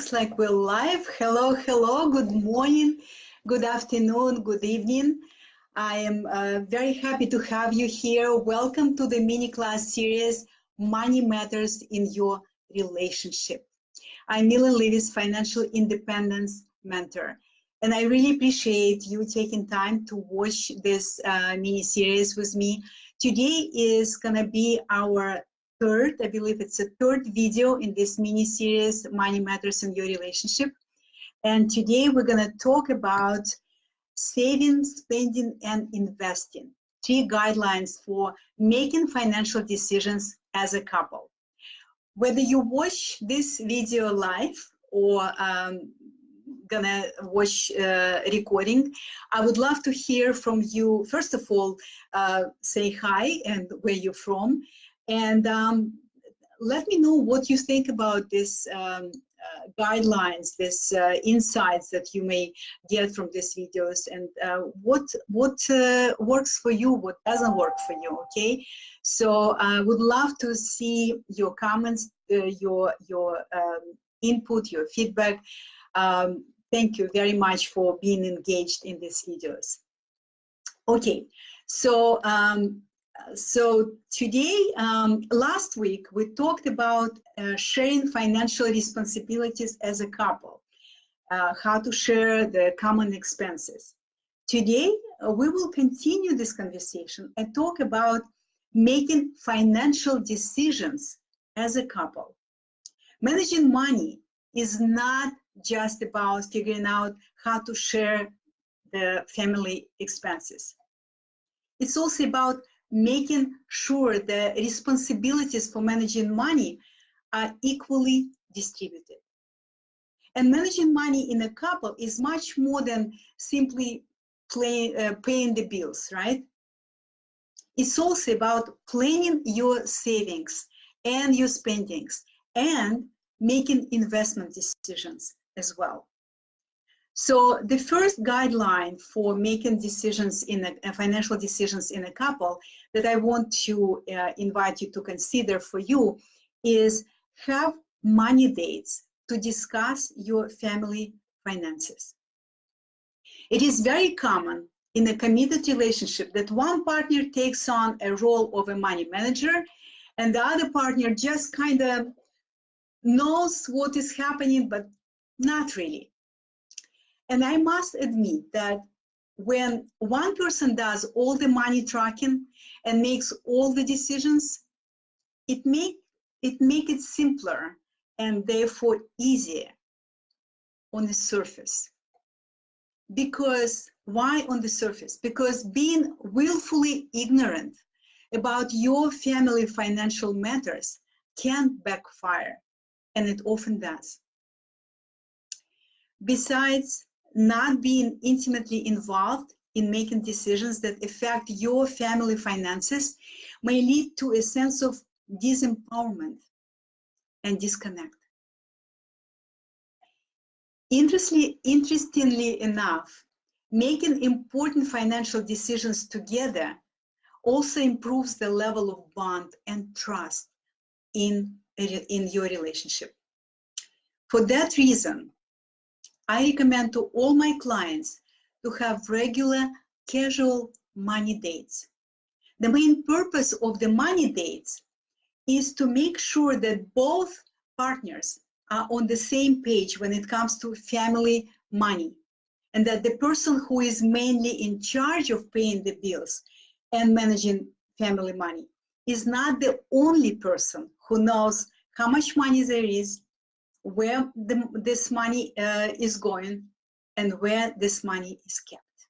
looks like we're live. Hello, hello, good morning, good afternoon, good evening. I am very happy to have you here. Welcome to the mini class series, Money Matters in Your Relationship. I'm Mila Levis, Financial Independence Mentor. And I really appreciate you taking time to watch this mini series with me. Today is gonna be our I believe it's a third video in this mini series, Money Matters in Your Relationship. And today we're gonna talk about saving, spending, and investing. 3 guidelines for making financial decisions as a couple. Whether you watch this video live or gonna watch recording, I would love to hear from you. First of all, say hi and where you're from. And let me know what you think about this guidelines, this insights that you may get from these videos, and what works for you, what doesn't work for you. Okay, so I would love to see your comments, your input, your feedback. Thank you very much for being engaged in these videos. Okay, so today, last week, we talked about sharing financial responsibilities as a couple, how to share the common expenses. Today, we will continue this conversation and talk about making financial decisions as a couple. Managing money is not just about figuring out how to share the family expenses. It's also about making sure the responsibilities for managing money are equally distributed. And managing money in a couple is much more than simply paying the bills, right? It's also about planning your savings and your spendings and making investment decisions as well. So the first guideline for making decisions in financial decisions in a couple that I want to invite you to consider for you is have money dates to discuss your family finances. It is very common in a committed relationship that one partner takes on a role of a money manager and the other partner just kind of knows what is happening, but not really. And I must admit that when one person does all the money tracking and makes all the decisions, it makes it simpler and therefore easier on the surface. Because why on the surface? Because being willfully ignorant about your family financial matters can backfire, and it often does. Besides, not being intimately involved in making decisions that affect your family finances may lead to a sense of disempowerment and disconnect. Interestingly enough, making important financial decisions together also improves the level of bond and trust in your relationship. For that reason, I recommend to all my clients to have regular, casual money dates. The main purpose of the money dates is to make sure that both partners are on the same page when it comes to family money, and that the person who is mainly in charge of paying the bills and managing family money is not the only person who knows how much money there is, where this money is going, and where this money is kept.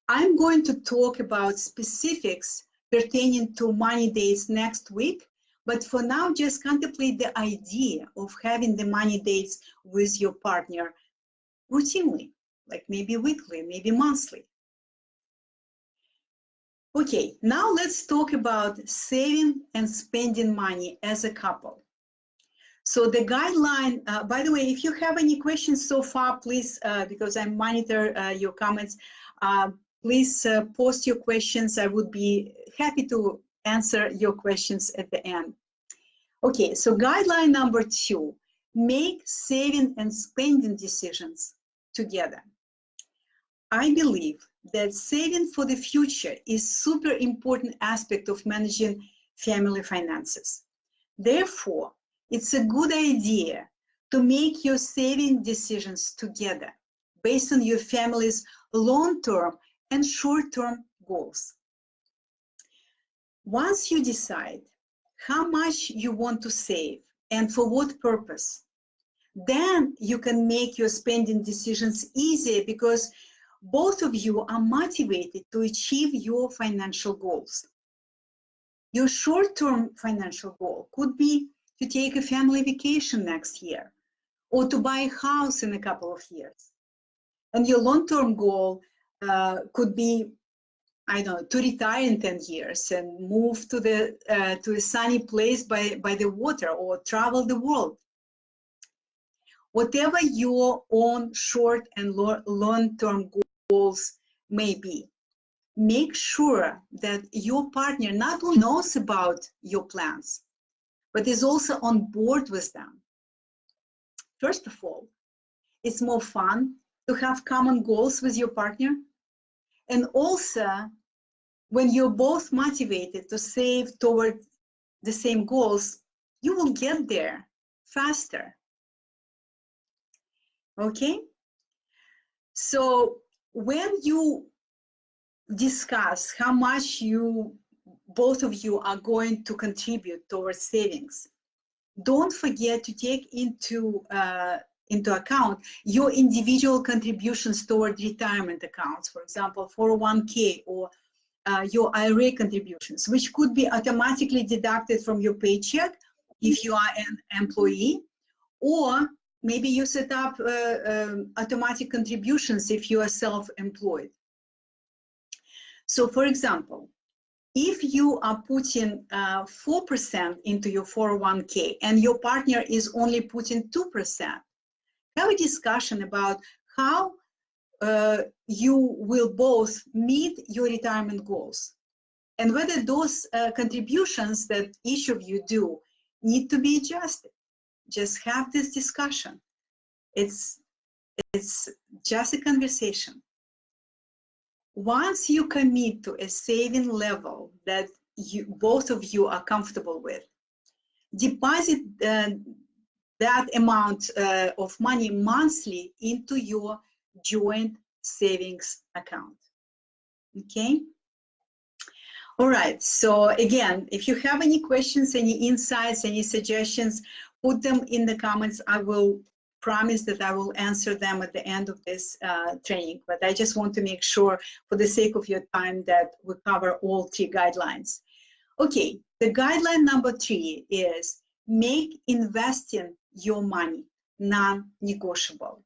I'm going to talk about specifics pertaining to money dates next week, but for now, just contemplate the idea of having the money dates with your partner routinely, like maybe weekly, maybe monthly. Okay, now let's talk about saving and spending money as a couple. So the guideline, by the way, if you have any questions so far, please, because I monitor your comments, please post your questions. I would be happy to answer your questions at the end. Okay, so guideline number 2, Make saving and spending decisions together. I believe that saving for the future is super important aspect of managing family finances. Therefore, it's a good idea to make your saving decisions together based on your family's long-term and short-term goals. Once you decide how much you want to save and for what purpose, then you can make your spending decisions easier because both of you are motivated to achieve your financial goals. Your short-term financial goal could be to take a family vacation next year or to buy a house in a couple of years. And your long-term goal could be, I don't know, to retire in 10 years and move to a sunny place by the water or travel the world. Whatever your own short and long-term goals may be, make sure that your partner not only knows about your plans, but is also on board with them. First of all, it's more fun to have common goals with your partner. And also, when you're both motivated to save toward the same goals, you will get there faster. Okay? So when you discuss how much both of you are going to contribute towards savings, don't forget to take into account your individual contributions toward retirement accounts, for example, 401k or your IRA contributions, which could be automatically deducted from your paycheck if you are an employee, or maybe you set up automatic contributions if you are self-employed. So, for example, if you are putting 4% into your 401k and your partner is only putting 2%, have a discussion about how you will both meet your retirement goals and whether those contributions that each of you do need to be adjusted. Just have this discussion. It's just a conversation. Once you commit to a saving level that both of you are comfortable with, deposit that amount of money monthly into your joint savings account. Okay? All right, so again, if you have any questions, any insights, any suggestions, put them in the comments. I will promise that I will answer them at the end of this training, but I just want to make sure, for the sake of your time, that we cover all 3 guidelines. Okay, the guideline number 3 is make investing your money non-negotiable.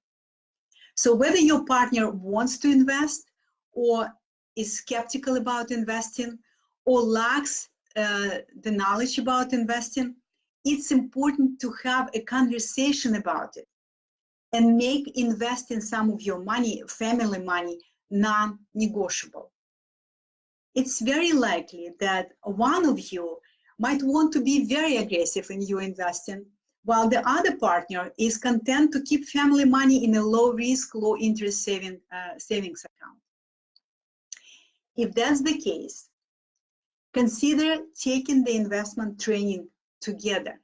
So whether your partner wants to invest or is skeptical about investing or lacks the knowledge about investing, it's important to have a conversation about it and make investing some of your money, family money, non-negotiable. It's very likely that one of you might want to be very aggressive in your investing, while the other partner is content to keep family money in a low-risk, low-interest savings account. If that's the case, consider taking the investment training together.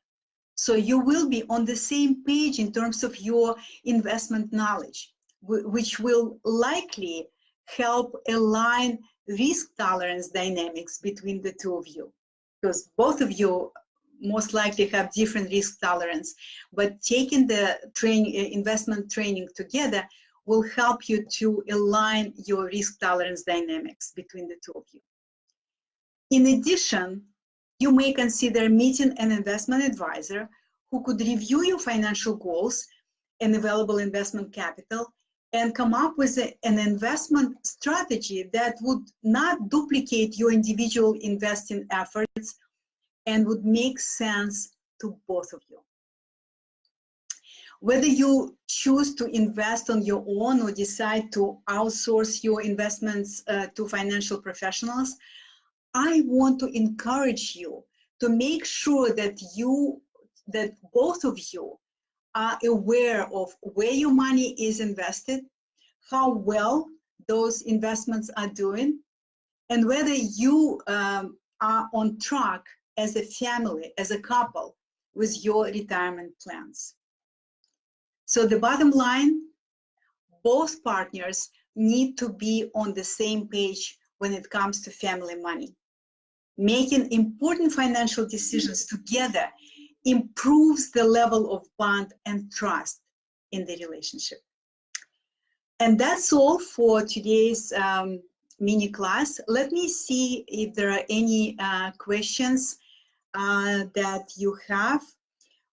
So you will be on the same page in terms of your investment knowledge, which will likely help align risk tolerance dynamics between the two of you, because both of you most likely have different risk tolerance, but taking the investment training together will help you to align your risk tolerance dynamics between the two of you. In addition, you may consider meeting an investment advisor who could review your financial goals and available investment capital and come up with an investment strategy that would not duplicate your individual investing efforts and would make sense to both of you. Whether you choose to invest on your own or decide to outsource your investments to financial professionals, I want to encourage you to make sure that both of you are aware of where your money is invested, how well those investments are doing, and whether you are on track as a family, as a couple, with your retirement plans. So the bottom line, both partners need to be on the same page when it comes to family money. Making important financial decisions together improves the level of bond and trust in the relationship. And that's all for today's mini class. Let me see if there are any questions that you have.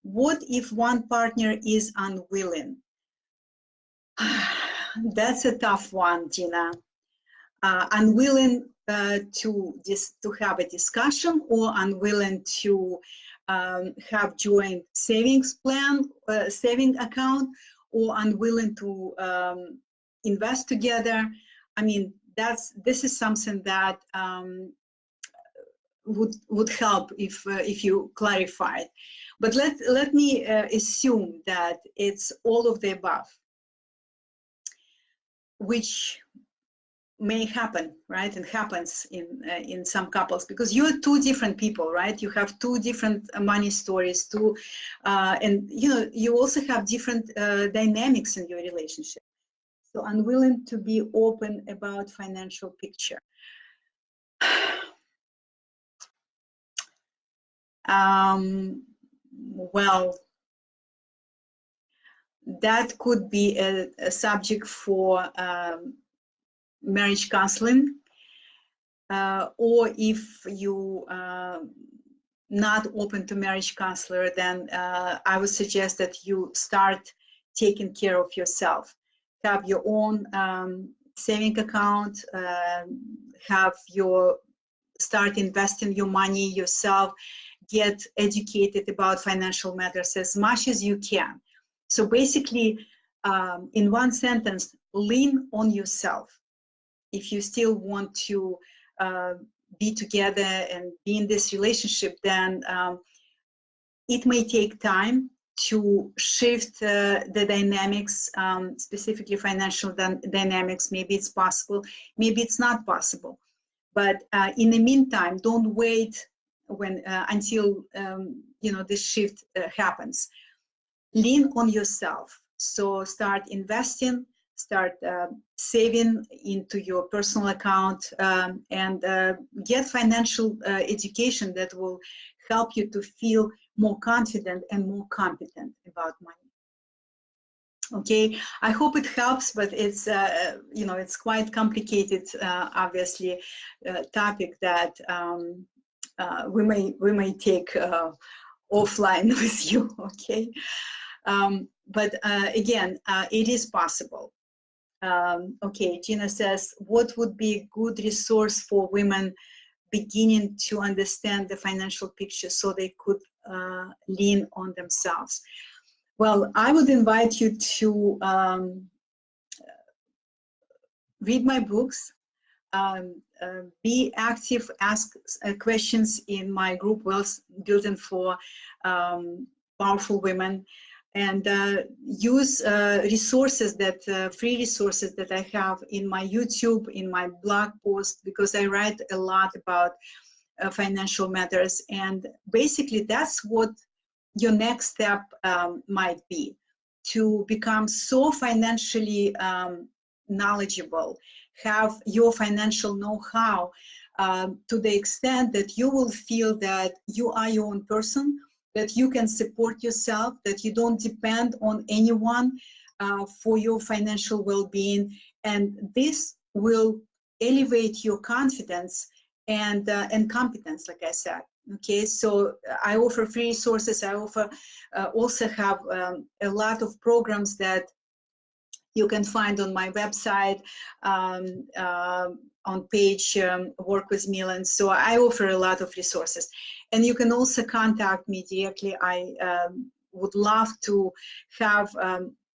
What if one partner is unwilling? That's a tough one, Gina. Unwilling to have a discussion, or unwilling to have joint savings plan, saving account, or unwilling to invest together. I mean, this is something that would help if you clarified. But let me assume that it's all of the above, which may happen, right? And happens in some couples, because you're two different people, right? You have two different money stories, and you also have different dynamics in your relationship. So unwilling to be open about financial picture. Well, that could be a subject for marriage counseling, or if you not open to marriage counselor, then I would suggest that you start taking care of yourself. Have your own saving account, start investing your money yourself, get educated about financial matters as much as you can. So basically, in one sentence, lean on yourself. If you still want to be together and be in this relationship, then it may take time to shift the dynamics, specifically financial dynamics. Maybe it's possible, maybe it's not possible. But in the meantime, don't wait until this shift happens. Lean on yourself. So start investing, start saving into your personal account, and get financial education that will help you to feel more confident and more competent about money. Okay, I hope it helps, but it's it's quite complicated, obviously, topic that we may take offline with you. Okay, but again, it is possible. Okay, Gina says, what would be a good resource for women beginning to understand the financial picture so they could lean on themselves? Well, I would invite you to read my books, be active, ask questions in my group, Wealth Building for Powerful Women, and use resources free resources that I have in my YouTube, in my blog post, because I write a lot about financial matters. And basically, that's what your next step might be, to become so financially knowledgeable, have your financial know-how to the extent that you will feel that you are your own person, that you can support yourself, that you don't depend on anyone for your financial well-being. And this will elevate your confidence and competence, like I said. Okay, so I offer free resources. I also have a lot of programs that you can find on my website, on page Work with Milan. So I offer a lot of resources. And you can also contact me directly. I would love to have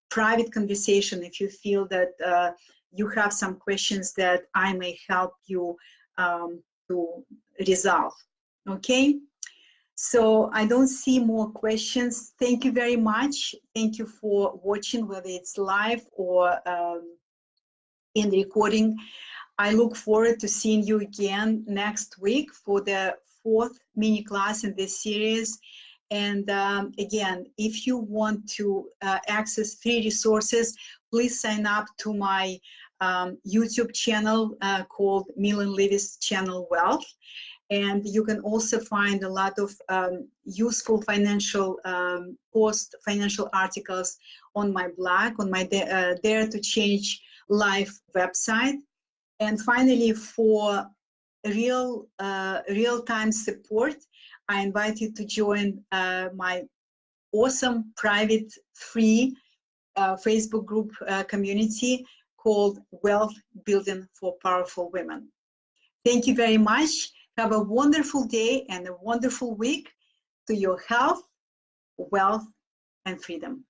private conversation if you feel that you have some questions that I may help you to resolve. Okay? So I don't see more questions. Thank you very much. Thank you for watching, whether it's live or in the recording. I look forward to seeing you again next week for the 4th mini class in this series. And again, if you want to access free resources, please sign up to my YouTube channel called Milan Levis Channel Wealth. And you can also find a lot of useful financial financial articles on my blog, on my Dare to Change Life website. And finally, for real-time support, I invite you to join my awesome private free Facebook group community called Wealth Building for Powerful Women. Thank you very much. Have a wonderful day and a wonderful week to your health, wealth, and freedom.